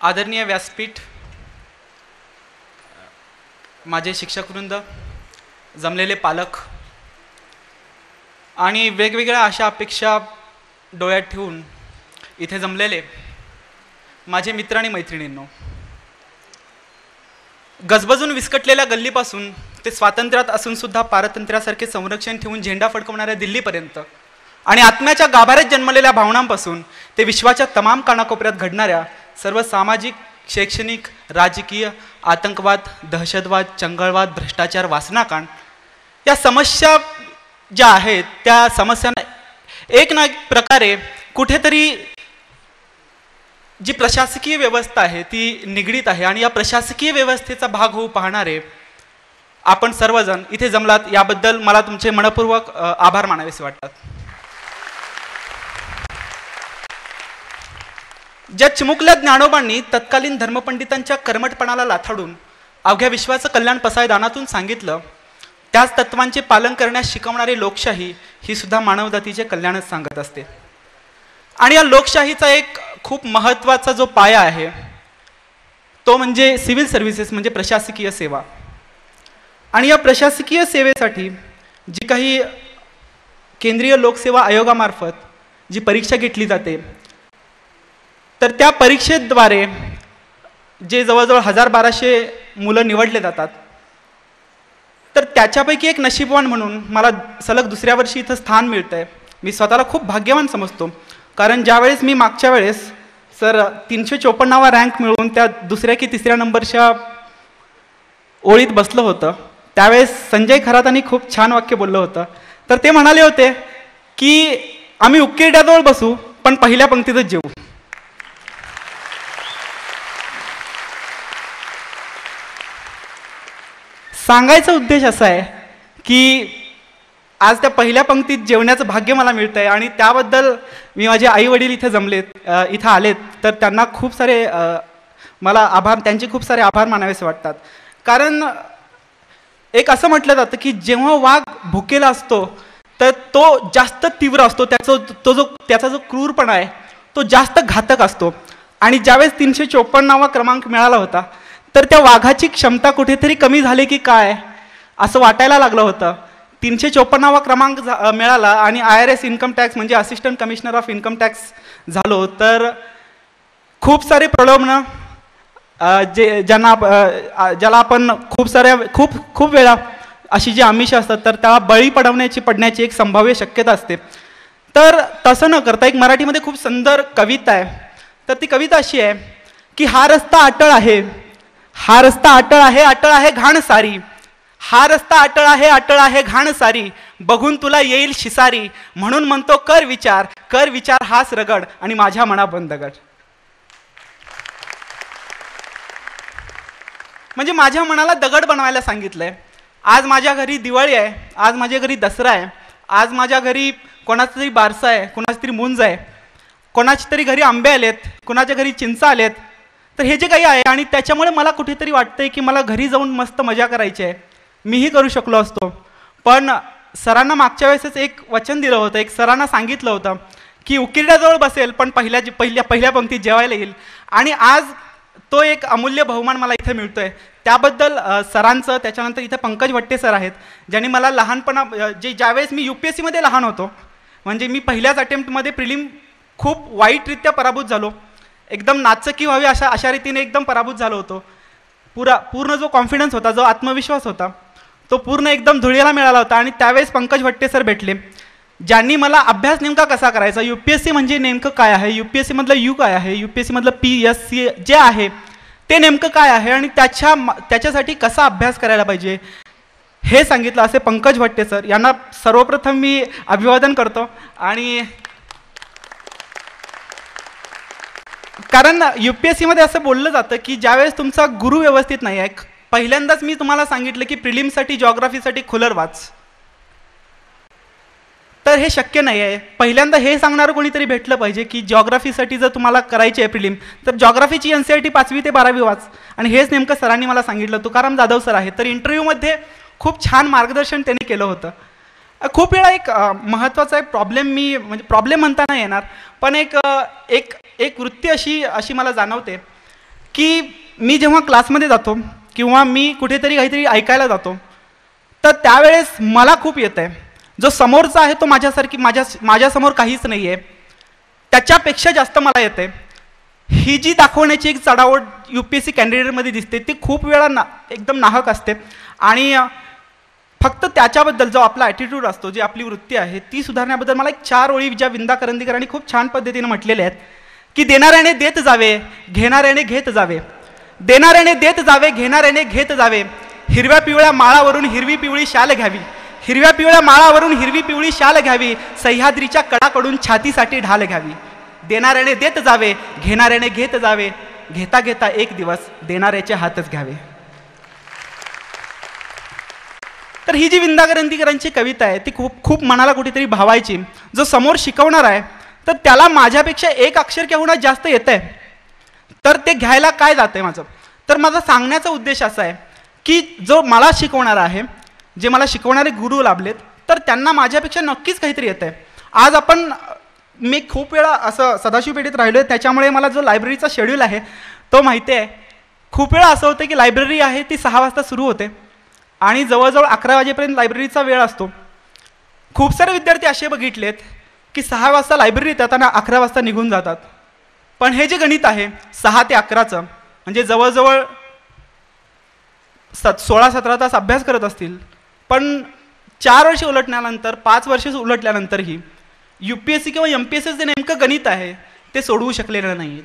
आदरणीय व्यासपीठ, माझे शिक्षकवृंद, जमलेले पालक आणि वेगवेगळ्या अशा अपेक्षा डोळ्यात ठेवून इथे जमलेले माझे मित्र आणि मैत्रिणींनो, गजबजून विस्कटलेल्या गल्लीपासून ते स्वातंत्र्यात असून सुद्धा पारतंत्र्यासारखे संरक्षण ठेवून झेंडा फडकवणाऱ्या दिल्लीपर्यंत आणि आत्म्याच्या गाभाऱ्यात जन्मलेल्या भावनांपासून ते विश्वाच्या तमाम कानाकोपऱ्यात घडणाऱ्या सर्व सामाजिक, शैक्षणिक, राजकीय, आतंकवाद, दहशतवाद, चंगळवाद, भ्रष्टाचार, वासनाकांड या समस्या ज्या आहेत त्या समस्यांना एक ना एक प्रकारे कुठेतरी जी प्रशासकीय व्यवस्था आहे ती निगडीत आहे आणि या प्रशासकीय व्यवस्थेचा भाग होऊ पाहणारे आपण सर्वजण इथे जमलात याबद्दल मला तुमचे मनपूर्वक आभार मानावेसे वाटतात. ज्या चिमुकल्या ज्ञानोबांनी तत्कालीन धर्मपंडितांच्या कर्मठपणाला लाथाडून अवघ्या विश्वाचं कल्याण पसायदानातून सांगितलं, त्याच तत्वांचे पालन करण्यास शिकवणारी लोकशाही ही सुद्धा मानवजातीचे कल्याणच सांगत असते. आणि या लोकशाहीचा एक खूप महत्त्वाचा जो पाया आहे तो म्हणजे सिव्हिल सर्व्हिसेस, म्हणजे प्रशासकीय सेवा. आणि या प्रशासकीय सेवेसाठी जी काही केंद्रीय लोकसेवा आयोगामार्फत जी परीक्षा घेतली जाते, तर त्या परीक्षेद्वारे जे जवळजवळ 1200 मुलं निवडले जातात, तर त्याच्यापैकी एक नशीबवान म्हणून मला सलग दुसऱ्या वर्षी इथं स्थान मिळतं आहे. मी स्वतःला खूप भाग्यवान समजतो, कारण ज्यावेळेस मी मागच्या वेळेस 354वा रँक मिळवून त्या दुसऱ्या की तिसऱ्या नंबरच्या ओळीत बसलं होतं, त्यावेळेस संजय खरातांनी खूप छान वाक्य बोललं होतं. तर ते म्हणाले होते की आम्ही उकिरड्याजवळ बसू पण पहिल्या पंक्तीतच जेवू. सांगायचा उद्देश असा आहे की आज त्या पहिल्या पंक्तीत जेवण्याचं भाग्य मला मिळतं आहे आणि त्याबद्दल मी माझे आई वडील इथं आलेत तर त्यांना खूप सारे त्यांचे खूप सारे आभार मानावेसे वाटतात. कारण एक असं म्हटलं जातं की जेव्हा वाघ भुकेला असतो तर तो जास्त तीव्र असतो, त्याचा जो क्रूरपणा आहे तो जास्त घातक असतो. आणि ज्यावेळेस 354वा क्रमांक मिळाला होता तर त्या वाघाची क्षमता कुठेतरी कमी झाली की काय असं वाटायला लागलं होतं. 354वा क्रमांक मिळाला आणि IRS इन्कम टॅक्स म्हणजे assistant commissioner of income tax झालो, तर खूप सारे प्रलोभनं ज्याला आपण खूप वेळा अशी जी आमिष असतात तर त्याला बळी पडण्याची एक संभाव्य शक्यता असते. तर तसं न करता एक मराठीमध्ये खूप सुंदर कविता आहे. तर ती कविता अशी आहे की हा रस्ता अटळ आहे, हा रस्ता अटळ आहे, अटळ आहे घाण सारी, हा रस्ता अटळ आहे घाण सारी, बघून तुला येईल शिसारी, म्हणून म्हणतो कर विचार हाच रगड आणि माझ्या मना बंद दगड. म्हणजे माझ्या मनाला दगड बनवायला सांगितलंय. आज माझ्या घरी दिवाळी आहे, आज माझ्या घरी दसरा आहे, आज माझ्या घरी कोणाचा तरी बारसा आहे, कोणाची तरी मुंज आहे, कोणाच्या तरी घरी आंबे आलेत, कोणाच्या घरी चिंच आलेत. तर हे जे काही आहे आणि त्याच्यामुळे मला कुठेतरी वाटतंय की मला घरी जाऊन मस्त मजा करायची आहे. मीही करू शकलो असतो, पण सरांना मागच्या वेळेसच एक वचन दिलं होतं, एक सरांना सांगितलं होतं की उकिरड्याजवळ बसेल पण पहिल्या पंक्तीत जेवायला येईल. आणि आज तो एक अमूल्य बहुमान मला इथे मिळतोय. त्याबद्दल सरांचं, त्याच्यानंतर इथे पंकज भट्टे सर आहेत ज्यांनी मला ज्यावेळेस मी UPSC मध्ये लहान होतो, म्हणजे मी पहिल्याच अटेम्प्टमध्ये प्रिलिम खूप वाईटरित्या पराभूत झालो, एकदम नाचक्की व्हावी अशा रीतीने एकदम पराभूत झालो होतो. पूर्ण जो कॉन्फिडन्स होता, जो आत्मविश्वास होता तो पूर्ण एकदम धुळीला मिळाला होता. आणि त्यावेळेस पंकज भट्टे सर भेटले, ज्यांनी मला अभ्यास नेमका कसा करायचा, UPSC म्हणजे नेमकं काय आहे, UPSC मधलं U काय आहे, UPSC मधलं PSC जे आहे ते नेमकं काय आहे आणि त्याच्यासाठी कसा अभ्यास करायला पाहिजे हे सांगितलं. असे पंकज भट्टे सर यांना सर्वप्रथम मी अभिवादन करतो. आणि कारण UPSC मध्ये असं बोललं जातं की ज्यावेळेस तुमचा गुरु व्यवस्थित नाही आहे, पहिल्यांदाच मी तुम्हाला सांगितलं की प्रिलिमसाठी जॉग्राफीसाठी खुलर वाच, तर हे शक्य नाही आहे. पहिल्यांदा हे सांगणारं कोणीतरी भेटलं पाहिजे की जॉग्राफीसाठी जर तुम्हाला करायची आहे प्रिलिम तर जॉग्राफीची NCERT 5वी ते 12वी वाच. आणि हेच नेमकं सरांनी मला सांगितलं. तुकाराम जाधव सर आहेत, तर इंटरव्ह्यूमध्ये खूप छान मार्गदर्शन त्यांनी केलं होतं. खूप वेळा एक महत्त्वाचा एक प्रॉब्लेम म्हणता नाही येणार, पण एक वृत्ती अशी मला जाणवते की मी जेव्हा क्लासमध्ये जातो किंवा मी कुठेतरी काहीतरी ऐकायला जातो तर त्यावेळेस मला खूप येतं आहे, जो समोरचा आहे तो माझ्यासमोर काहीच नाही आहे, त्याच्यापेक्षा जास्त मला येतं आहे. ही जी दाखवण्याची एक चढाओढ UPSC कॅन्डिडेटमध्ये दिसते ती खूप वेळा एकदम नाहक असते. आणि फक्त त्याच्याबद्दल जो आपला ॲटिट्यूड असतो, जी आपली वृत्ती आहे ती सुधारण्याबद्दल मला एक 4 ओळी ज्या विंदा करंदीकरांनी खूप छान पद्धतीने म्हटलेल्या आहेत की देणाऱ्याने देत जावे, घेणाऱ्याने घेत जावे, देणाऱ्याने देत जावे, घेणाऱ्याने घेत जावे, हिरव्या पिवळ्या माळावरून हिरवी पिवळी शाल घ्यावी, हिरव्या पिवळ्या माळावरून हिरवी पिवळी शाल घ्यावी, सह्याद्रीच्या कडाकडून छातीसाठी ढाल घ्यावी, देणाऱ्याने देत जावे, घेणाऱ्याने घेत जावे, घेता घेता एक दिवस देणाऱ्याचे हातच घ्यावे. तर ही जी विंदा करंदीकरांची कविता आहे ती खूप खूप मनाला कुठेतरी भावायची. जो समोर शिकवणार आहे तर त्याला माझ्यापेक्षा एक अक्षर किंवा जास्त येत आहे, तर ते घ्यायला काय जातंय माझं. तर माझा सांगण्याचा उद्देश असा आहे की जो मला शिकवणारा आहे, जे मला शिकवणारे गुरु लाभलेत, तर त्यांना माझ्यापेक्षा नक्कीच काहीतरी येत आहे. आज मी खूप वेळा असं सदाशिव पेठेत राहिलो आहे, त्याच्यामुळे मला जो लायब्ररीचा शेड्यूल आहे तो माहिती आहे. खूप वेळा असं होतं की लायब्ररी आहे ती 6 वाजता सुरू होते आणि जवळजवळ 11 वाजेपर्यंत लायब्ररीचा वेळ असतो. खूप सारे विद्यार्थी असे बघितलेत की 6 वाजता लायब्ररीत येताना 11 वाजता निघून जातात. पण हे जे गणित आहे 6 ते 11चं, म्हणजे जवळजवळ 16-17 तास अभ्यास करत असतील, पण 4 वर्ष उलटल्यानंतर 5 वर्ष उलटल्यानंतरही UPSC किंवा MPSC जे नेमकं गणित आहे ते सोडवू शकलेलं नाही.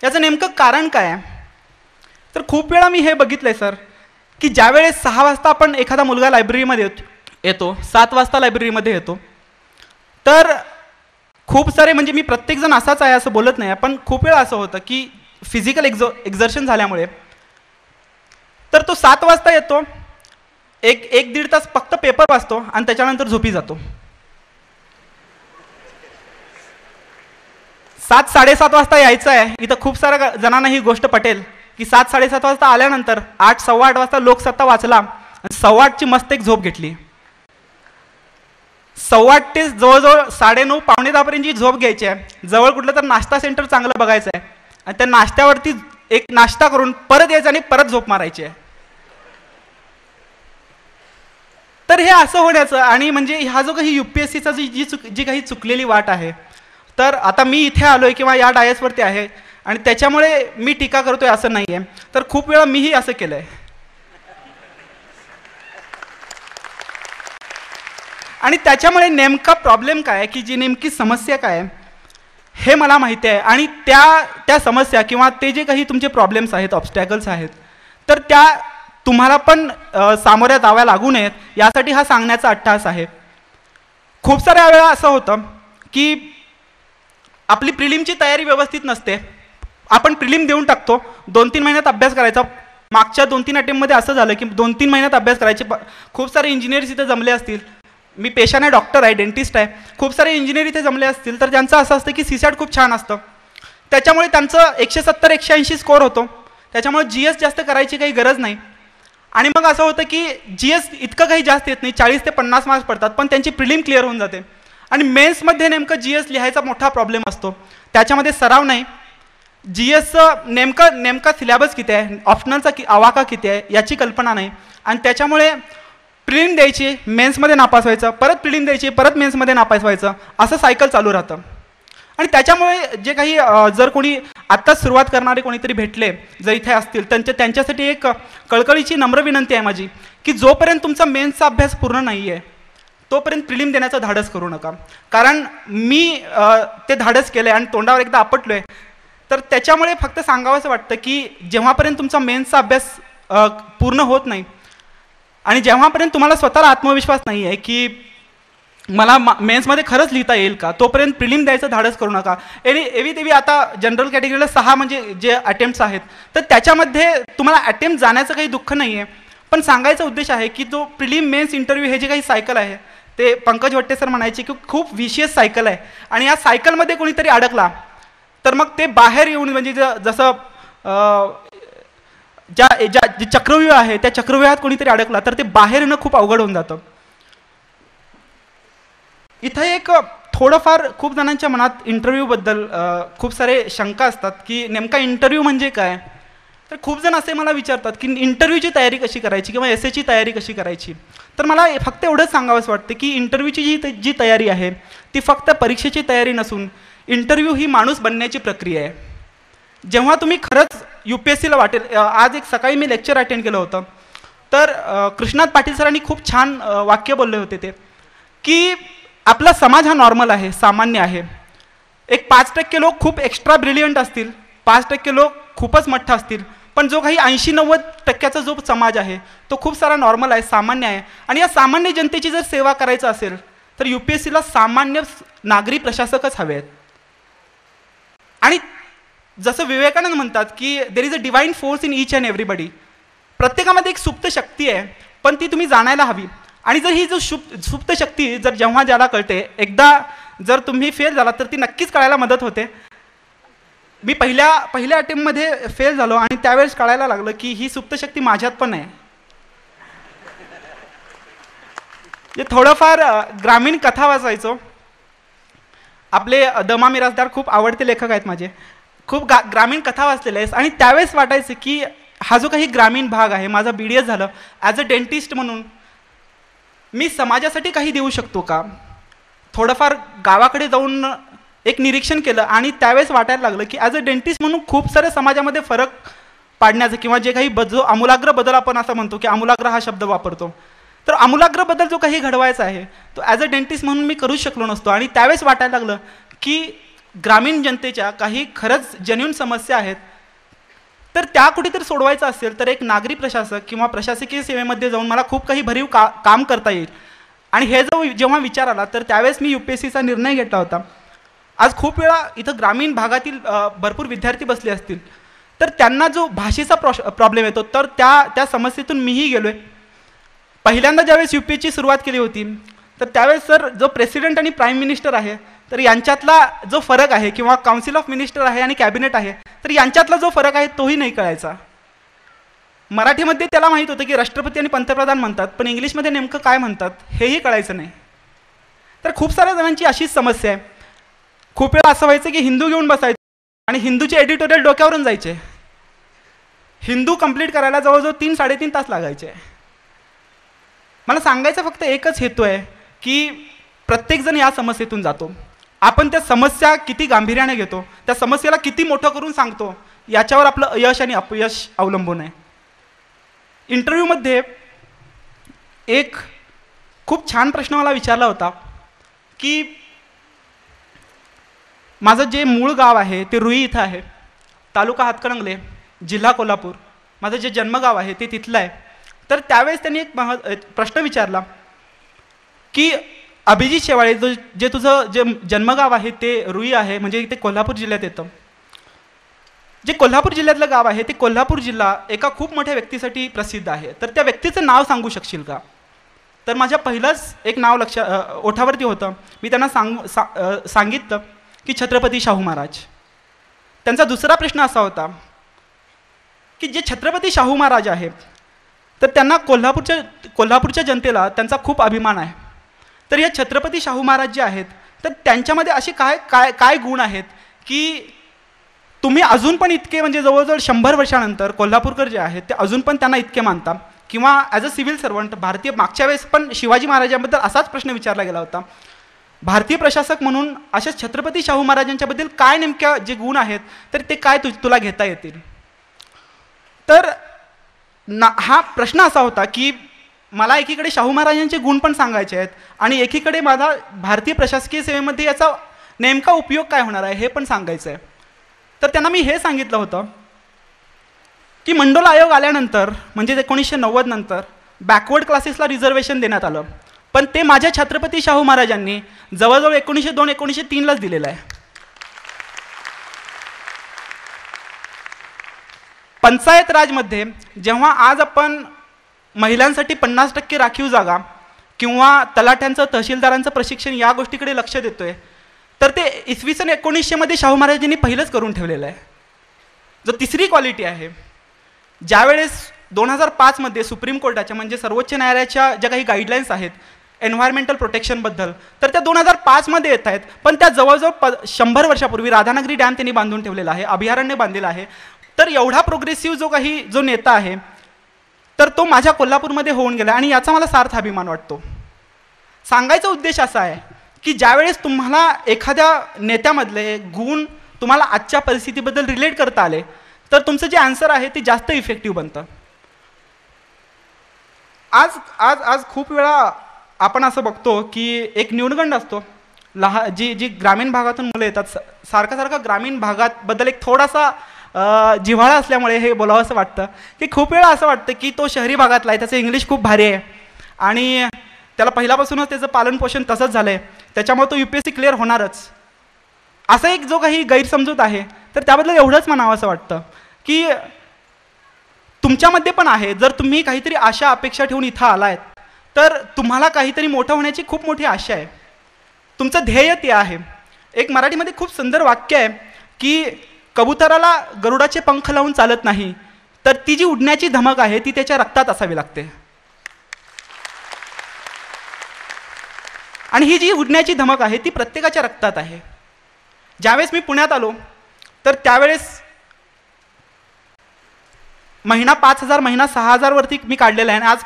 याचं नेमकं कारण काय आहे. तर खूप वेळा मी हे बघितलंय सर की ज्यावेळेस 6 वाजता आपण एखादा मुलगा लायब्ररीमध्ये येतो, 7 वाजता लायब्ररीमध्ये येतो, तर खूप सारे, म्हणजे मी प्रत्येकजण असाच आहे असं बोलत नाही, पण खूप वेळा असं होतं की फिजिकल एक्झर्शन झाल्यामुळे तर तो 7 वाजता येतो, एक दीड तास फक्त पेपर वाचतो आणि त्याच्यानंतर झोपी जातो. 7-7:30 वाजता यायचं आहे. इथं खूप साऱ्या जणांना ही गोष्ट पटेल की 7-7:30 वाजता आल्यानंतर 8-8:15 वाजता लोकसत्ता वाचला आणि 8:15ची मस्त एक झोप घेतली. 8:15 ते जवळजवळ 9:30 पावणे 10 पर्यंत जी झोप घ्यायची आहे, जवळ कुठलं तर नाश्ता सेंटर चांगलं बघायचं आहे आणि त्या नाश्त्यावरती एक नाश्ता करून परत यायचं आणि परत झोप मारायची आहे. तर हे असं होण्याचं, आणि म्हणजे हा जो काही UPSCचा जी काही चुकलेली वाट आहे, तर आता मी इथे आलोय किंवा या डायसवरती आहे आणि त्याच्यामुळे मी टीका करतोय असं नाही आहे. तर खूप वेळा मीही असं केलंय. आणि त्याच्यामुळे नेमका प्रॉब्लेम काय आहे, की जी नेमकी समस्या काय आहे हे मला माहिती आहे. आणि त्या समस्या किंवा ते जे काही तुमचे प्रॉब्लेम्स आहेत, ऑब्स्टॅकल्स आहेत, तर त्या तुम्हाला पण सामोऱ्या जाव्या लागू नयेत यासाठी हा सांगण्याचा अट्टहास आहे. खूप साऱ्या वेळा असं होतं की आपली प्रिलिमची तयारी व्यवस्थित नसते, आपण प्रिलिम देऊन टाकतो, 2-3 महिन्यात अभ्यास करायचा. मागच्या 2-3 अटेम्प्टमध्ये असं झालं की 2-3 महिन्यात अभ्यास करायचे. खूप सारे इंजिनियर्स इथे जमले असतील, मी पेशाने डॉक्टर आहे, डेंटिस्ट आहे, खूप सारे इंजिनियर इथे जमले असतील, तर ज्यांचं असं असतं की CSAT खूप छान असतं, त्याच्यामुळे त्यांचं 170-180 स्कोअर होतो, त्याच्यामुळे GS जास्त करायची काही गरज नाही. आणि मग असं होतं की GS इतकं काही जास्त येत नाही, 40 ते 50 मार्क्स पडतात, पण त्यांची प्रिलिम क्लिअर होऊन जाते. आणि मेन्समध्ये नेमकं GS लिहायचा मोठा प्रॉब्लेम असतो, त्याच्यामध्ये सराव नाही. GSचं नेमका सिलेबस किती आहे, ऑप्शनलचा आवाका किती आहे याची कल्पना नाही, आणि त्याच्यामुळे प्रिलिम द्यायची, मेन्समध्ये नापास व्हायचं, परत प्रिलिम द्यायची, परत मेन्समध्ये नापास व्हायचं, असं सायकल चालू राहतं. आणि त्याच्यामुळे जे काही जर कोणी आत्ताच सुरुवात करणारे कोणीतरी भेटले जर इथे असतील, त्यांच्यासाठी एक कळकळीची नम्र विनंती आहे माझी की जोपर्यंत तुमचा मेन्सचा अभ्यास पूर्ण नाही आहे तोपर्यंत प्रिलिम देण्याचं धाडस करू नका. कारण मी ते धाडस केलं आहे आणि तोंडावर एकदा आपटलो आहे. तर त्याच्यामुळे फक्त सांगावंसं वाटतं की जेव्हापर्यंत तुमचा मेन्सचा अभ्यास पूर्ण होत नाही आणि जेव्हापर्यंत तुम्हाला स्वतःला आत्मविश्वास नाही आहे की मला मेन्समध्ये खरंच लिहिता येईल का, तोपर्यंत प्रिलिम द्यायचं धाडस करू नका. एवी तेवी आता जनरल कॅटेगरीला 6 म्हणजे जे अटेम्प्ट्स आहेत, तर त्याच्यामध्ये तुम्हाला अटेम्प्ट जाण्याचं काही दुःख नाही आहे, पण सांगायचा उद्देश आहे की जो प्रिलिम मेन्स इंटरव्ह्यू हे जे काही सायकल आहे, ते पंकज वट्टे सर म्हणायचे की खूप विशियस सायकल आहे, आणि या सायकलमध्ये कोणीतरी अडकला तर मग ते बाहेर येऊन, म्हणजे जसं जे चक्रव्यूह आहे त्या चक्रव्यूहात कोणीतरी अडकला तर ते बाहेर येणं खूप अवघड होऊन जातं. इथं एक थोडंफार खूप जणांच्या मनात इंटरव्ह्यूबद्दल खूप सारे शंका असतात की नेमका इंटरव्ह्यू म्हणजे काय, तर खूप जण असे मला विचारतात की इंटरव्ह्यूची तयारी कशी करायची किंवा एसएची तयारी कशी करायची. तर मला फक्त एवढंच सांगावंसं वाटतं की इंटरव्ह्यूची जी तयारी आहे ती फक्त परीक्षेची तयारी नसून इंटरव्ह्यू ही माणूस बनण्याची प्रक्रिया आहे. जेव्हा तुम्ही खरंच UPSCला वाटेल, आज एक सकाळी मी लेक्चर अटेंड केलं होतं, तर कृष्णात पाटील सरांनी खूप छान वाक्य बोलले होते ते की आपला समाज हा नॉर्मल आहे, सामान्य आहे. एक 5% लोक खूप एक्स्ट्रा ब्रिलियंट असतील, 5% लोक खूपच मठ्ठ असतील, पण जो काही 80-90% जो समाज आहे तो खूप सारा नॉर्मल आहे, सामान्य आहे. आणि या सामान्य जनतेची जर सेवा करायचं असेल तर UPSCला सामान्य नागरी प्रशासकच हवे आहेत. आणि जसं विवेकानंद म्हणतात की there is a divine force in each and everybody. प्रत्येकामध्ये एक सुप्त शक्ती आहे, पण ती तुम्ही जाणायला हवी. आणि जर ही जो सुप्त शक्ती जर जेव्हा ज्याला कळते, एकदा जर तुम्ही फेल झाला तर ती नक्कीच कळायला मदत होते. मी पहिल्या अटेम्प्टमध्ये फेल झालो आणि त्यावेळेस कळायला लागलं की ही सुप्त शक्ती माझ्यात पण आहे. थोडंफार ग्रामीण कथा वाचायचो. आपले दमा मिरासदार खूप आवडते लेखक आहेत माझे, खूप ग्रामीण कथा वाचलेल्या आहेत. आणि त्यावेळेस वाटायचं की हा जो काही ग्रामीण भाग आहे, माझा BDS झालं, ॲज अ डेंटिस्ट म्हणून मी समाजासाठी काही देऊ शकतो का. थोडंफार गावाकडे जाऊन एक निरीक्षण केलं आणि त्यावेळेस वाटायला लागलं की ॲज अ डेंटिस्ट म्हणून खूप सारे समाजामध्ये फरक पाडण्याचं किंवा जे काही जो आमूलाग्र बदल आपण असं म्हणतो की आमूलाग्र हा शब्द वापरतो, तर आमूलाग्र बदल जो काही घडवायचा आहे तो ॲज अ डेंटिस्ट म्हणून मी करूच शकलो नसतो. आणि त्यावेळेस वाटायला लागलं की ग्रामीण जनतेच्या काही खरंच जेन्युइन समस्या आहेत, तर त्या कुठेतरी सोडवायचं असेल तर एक नागरी प्रशासक किंवा प्रशासकीय सेवेमध्ये जाऊन मला खूप काही भरीव काम करता येईल. आणि हे जेव्हा विचार आला तर त्यावेळेस मी UPSCचा निर्णय घेतला होता. आज खूप वेळा इथं ग्रामीण भागातील भरपूर विद्यार्थी बसले असतील, तर त्यांना जो भाषेचा प्रॉब्लेम येतो, तर त्या समस्येतून मीही गेलो आहे. पहिल्यांदा ज्यावेळेस UPSCची सुरुवात केली होती तर त्यावेळेस सर जो प्रेसिडेंट आणि प्राईम मिनिस्टर आहे तर यांच्यातला जो फरक आहे किंवा काउन्सिल ऑफ मिनिस्टर आहे आणि कॅबिनेट आहे तर यांच्यातला जो फरक आहे तोही नाही कळायचा. मराठीमध्ये त्याला माहीत होतं की राष्ट्रपती आणि पंतप्रधान म्हणतात, पण इंग्लिशमध्ये नेमकं काय म्हणतात हेही कळायचं नाही. तर खूप साऱ्या जणांची अशीच समस्या आहे. खूप वेळा असं व्हायचं की हिंदू घेऊन बसायचं आणि हिंदूचे एडिटोरियल डोक्यावरून जायचे. हिंदू कंप्लीट करायला जवळजवळ 3-3.5 तास लागायचे. मला सांगायचं फक्त एकच हेतू आहे की प्रत्येकजण या समस्येतून जातो. आपण त्या समस्या किती गांभीर्याने घेतो, त्या समस्येला किती मोठं करून सांगतो, याच्यावर आपलं यश आणि अपयश अवलंबून आहे. इंटरव्ह्यूमध्ये एक खूप छान प्रश्न मला विचारला होता की माझं जे मूळ गाव आहे ते रुई इथं आहे, तालुका हातकणंगले, जिल्हा कोल्हापूर. माझं जे जन्मगाव आहे ते तिथलं आहे. तर त्यावेळेस त्यांनी एक प्रश्न विचारला की अभिजित शेवाळे, जे तुझं जे जन्मगाव आहे ते रुई आहे, म्हणजे ते कोल्हापूर जिल्ह्यात येतं. जे कोल्हापूर जिल्ह्यातलं गाव आहे ते कोल्हापूर जिल्हा एका खूप मोठ्या व्यक्तीसाठी प्रसिद्ध आहे, तर त्या व्यक्तीचं नाव सांगू शकशील का. तर माझ्या पहिलंच एक नाव ओठावरती होतं. मी त्यांना सांगितलं की छत्रपती शाहू महाराज. त्यांचा दुसरा प्रश्न असा होता की जे छत्रपती शाहू महाराज आहेत तर त्यांना कोल्हापूरच्या जनतेला त्यांचा खूप अभिमान आहे. तर या छत्रपती शाहू महाराज जे आहेत तर त्यांच्यामध्ये असे काय गुण आहेत की तुम्ही अजून पण इतके, म्हणजे जवळजवळ 100 वर्षानंतर कोल्हापूरकर जे आहेत ते अजून पण त्यांना इतके मानता. किंवा ॲज अ सिव्हिल सर्वंट भारतीय, मागच्या वेळेस पण शिवाजी महाराजांबद्दल असाच प्रश्न विचारला गेला होता. भारतीय प्रशासक म्हणून अशा छत्रपती शाहू महाराजांच्याबद्दल काय नेमक्या जे गुण आहेत तर ते काय तुला घेता येतील. तर हा प्रश्न असा होता की मला एकीकडे शाहू महाराजांचे गुण पण सांगायचे आहेत आणि एकीकडे माझा भारतीय प्रशासकीय सेवेमध्ये याचा नेमका उपयोग काय होणार आहे हे पण सांगायचं आहे. तर त्यांना मी हे सांगितलं होतं की मंडोल आयोग आल्यानंतर म्हणजे 1990 नंतर बॅकवर्ड क्लासेसला रिझर्वेशन देण्यात आलं, पण ते माझ्या छत्रपती शाहू महाराजांनी जवळजवळ 1902-1903लाच दिलेलं आहे. पंचायत राजमध्ये जेव्हा आज आपण महिलांसाठी 50% राखीव जागा किंवा तलाठ्यांचं, तहसीलदारांचं प्रशिक्षण या गोष्टीकडे लक्ष देतोय, तर ते इसवी सन 1900 शाहू महाराजांनी पहिलंच करून ठेवलेलं आहे. जो तिसरी क्वालिटी आहे, ज्यावेळेस 2005 सुप्रीम कोर्टाच्या म्हणजे सर्वोच्च न्यायालयाच्या ज्या काही गाईडलाईन्स आहेत एन्व्हायरमेंटल प्रोटेक्शनबद्दल, तर त्या 2005 येत आहेत, पण त्या जवळजवळ 100 वर्षापूर्वी राधानगरी डॅम त्यांनी बांधून ठेवलेला आहे, अभयारण्य बांधलेलं आहे. तर एवढा प्रोग्रेसिव्ह जो नेता आहे तर तो माझ्या कोल्हापूरमध्ये होऊन गेला आणि याचा मला सार्थ अभिमान वाटतो. सांगायचा उद्देश असा आहे की ज्यावेळेस तुम्हाला एखाद्या नेत्यामधले गुण तुम्हाला आजच्या परिस्थितीबद्दल रिलेट करता आले तर तुमचं जे आन्सर आहे ते जास्त इफेक्टिव्ह बनतं. आज आज आज खूप वेळा आपण असं बघतो की एक न्यूनगंड असतो, जी ग्रामीण भागातून मुलं येतात, सारखं ग्रामीण भागाबद्दल एक थोडासा जिव्हाळा असल्यामुळे हे बोलावं असं वाटतं की खूप वेळा असं वाटतं की तो शहरी भागातला आहे, त्याचं इंग्लिश खूप भारी आहे आणि त्याला पहिल्यापासूनच त्याचं पालनपोषण तसंच झालं आहे, त्याच्यामुळे तो UPSC क्लिअर होणारच. असा एक जो काही गैरसमजूत आहे तर त्याबद्दल एवढंच म्हणावं असं वाटतं की तुमच्यामध्ये पण आहे. जर तुम्ही काहीतरी आशा अपेक्षा ठेवून इथं आलायत तर तुम्हाला काहीतरी मोठं होण्याची खूप मोठी आशा आहे, तुमचं ध्येय ते आहे. एक मराठीमध्ये खूप सुंदर वाक्य आहे की कबुतराला गरुडाचे पंख लावून चालत नाही, तर ती जी उडण्याची धमक आहे ती त्याच्या रक्तात असावी लागते. आणि ही जी उडण्याची धमक आहे ती प्रत्येकाच्या रक्तात आहे. ज्यावेळेस मी पुण्यात आलो तर त्यावेळेस महिना 5,000 महिना 6,000 वरती मी काढलेला आहे आणि आज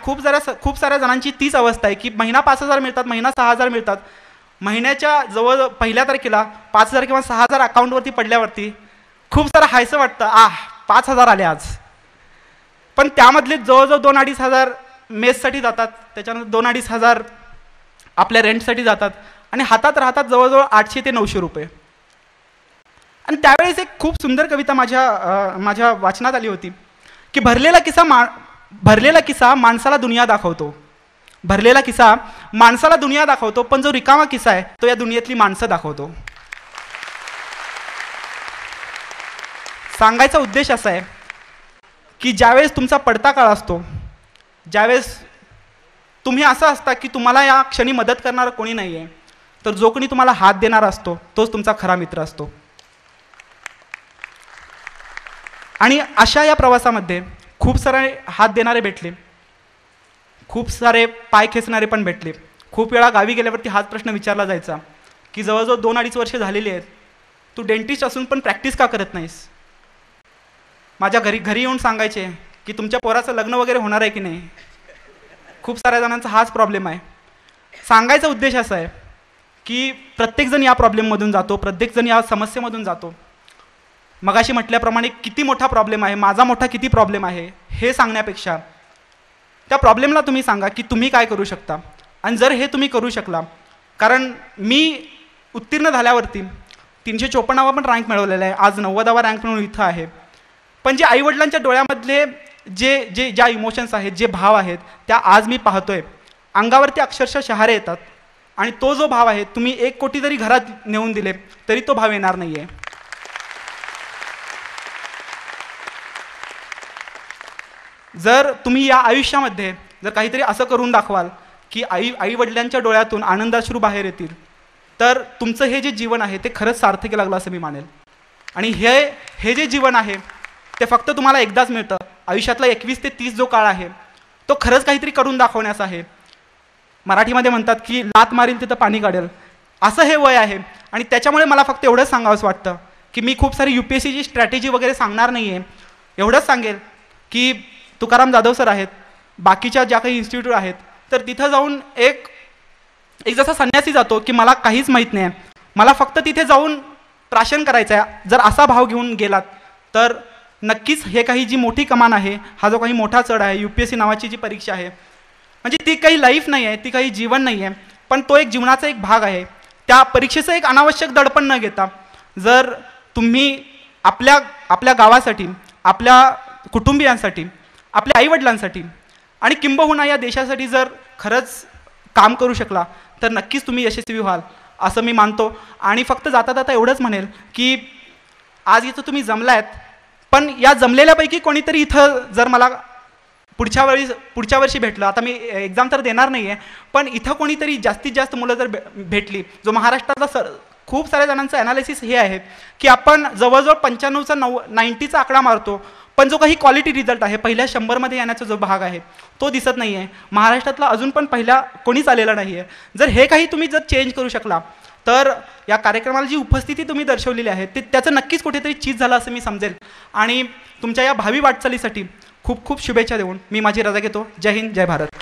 खूप साऱ्या जणांची तीच अवस्था आहे की महिना 5,000 मिळतात, महिना 6,000 मिळतात. महिन्याच्या जवळ पहिल्या तारखेला 5,000 किंवा 6,000 अकाउंटवरती पडल्यावरती खूप सारं हायसं वाटतं, 5,000 आले आज. पण त्यामधले जवळजवळ 2-2.5 मेससाठी जातात, त्याच्यानंतर 2-2.5 आपल्या रेंटसाठी जातात आणि हातात राहतात जवळजवळ 800 ते 900 रुपये. आणि त्यावेळेस एक खूप सुंदर कविता माझ्या वाचनात आली होती की भरलेला किस्सा माणसाला दुनिया दाखवतो, भरलेला किस्सा माणसाला दुनिया दाखवतो, पण जो रिकामा किस्सा आहे तो या दुनियेतली माणसं दाखवतो. सांगायचा उद्देश असा आहे की ज्यावेळेस तुमचा पडता काळ असतो, ज्यावेळेस तुम्ही असं असता की तुम्हाला या क्षणी मदत करणारा कोणी नाही आहे, तर जो कोणी तुम्हाला हात देणारा असतो तोच तुमचा खरा मित्र असतो. आणि अशा या प्रवासामध्ये खूप सारे हात देणारे भेटले, खूप सारे पाय खेचणारे पण भेटले. खूप वेळा गावी गेल्यावरती हाच प्रश्न विचारला जायचा की जवळजवळ 2-2.5 वर्ष झालेली आहेत, तू डेंटिस्ट असून पण प्रॅक्टिस का करत नाहीस. माझ्या घरी येऊन सांगायचे की तुमच्या पोराचं लग्न वगैरे होणार आहे की नाही. खूप साऱ्या जणांचा हाच प्रॉब्लेम आहे. सांगायचा उद्देश असा आहे की प्रत्येकजण या प्रॉब्लेममधून जातो, प्रत्येकजण या समस्येमधून जातो. मगाशी म्हटल्याप्रमाणे किती मोठा प्रॉब्लेम आहे, माझा मोठा किती प्रॉब्लेम आहे हे सांगण्यापेक्षा त्या प्रॉब्लेमला तुम्ही सांगा की तुम्ही काय करू शकता. आणि जर हे तुम्ही करू शकला, कारण मी उत्तीर्ण झाल्यावरती 354वा पण रँक मिळवलेला आहे, आज 90वा रँक मिळून इथं आहे. पण जे आईवडिलांच्या डोळ्यामधले ज्या इमोशन्स आहेत, जे भाव आहेत, त्या आज मी पाहतोय. अंगावरती अक्षरशः शहारे येतात आणि तो जो भाव आहे तुम्ही 1 कोटी जरी घरात नेऊन दिले तरी तो भाव येणार नाही आहे. जर तुम्ही या आयुष्यामध्ये जर काहीतरी असं करून दाखवाल की आई वडिलांच्या डोळ्यातून आनंदाश्रू बाहेर येतील, तर तुमचं हे जे जीवन आहे ते खरंच सार्थकी लागलं असं मी मानेल. आणि हे जे जीवन आहे ते फक्त तुम्हाला एकदाच मिळतं. आयुष्यातला 21 ते 30 जो काळ आहे तो खरंच काहीतरी करून दाखवण्याचा आहे. मराठीमध्ये म्हणतात की लात मारील तिथं पाणी काढेल, असं हे वय आहे. आणि त्याच्यामुळे मला फक्त एवढंच सांगावंसं वाटतं की मी खूप सारी UPSCची स्ट्रॅटेजी वगैरे सांगणार नाही आहे. एवढंच सांगेल की तुकाराम जाधव सर आहेत, बाकीच्या ज्या काही इन्स्टिट्यूट आहेत, तर तिथं जाऊन एक जसा संन्यासी जातो की मला काहीच माहीत नाही आहे, मला फक्त तिथे जाऊन प्राशन करायचं आहे, जर असा भाव घेऊन गेलात तर नक्कीच हे काही जी मोठी कमान आहे, हा जो काही मोठा चढ आहे, UPSC नावाची जी परीक्षा आहे, म्हणजे ती काही लाईफ नाही आहे, ती काही जीवन नाही आहे, पण तो एक जीवनाचा एक भाग आहे. त्या परीक्षेचं एक अनावश्यक दडपण न घेता जर तुम्ही आपल्या गावासाठी, आपल्या कुटुंबियांसाठी, आपल्या आईवडिलांसाठी आणि किंबहुना या देशासाठी जर खरंच काम करू शकला तर नक्कीच तुम्ही यशस्वी व्हाल असं मी मानतो. आणि फक्त जाता जाता एवढंच म्हणेल की आज इथं तुम्ही जमलायत, पण या जमलेल्यापैकी कोणीतरी इथं जर मला पुढच्या वर्षी भेटलं, आता मी एक्झाम तर देणार नाही आहे, पण इथं कोणीतरी जास्तीत जास्त मुलं जर भेटली, जो महाराष्ट्रातला खूप साऱ्या जणांचं ॲनालिसिस हे आहे की आपण जवळजवळ 95चा 90चा आकडा मारतो, पण जो काही क्वालिटी रिझल्ट आहे, पहिल्या 100मध्ये येण्याचा जो भाग आहे तो दिसत नाही आहे. महाराष्ट्रातला अजून पण पहिला कोणीच आलेला नाही आहे. जर हे काही तुम्ही जर चेंज करू शकला तर या कार्यक्रमाला जी उपस्थिती तुम्ही दर्शवलेली आहे ते त्याचं नक्कीच कुठेतरी चीज झालं असं मी समजेल. आणि तुमच्या या भावी वाटचालीसाठी खूप खूप शुभेच्छा देऊन मी माझी रजा घेतो. जय हिंद, जय भारत.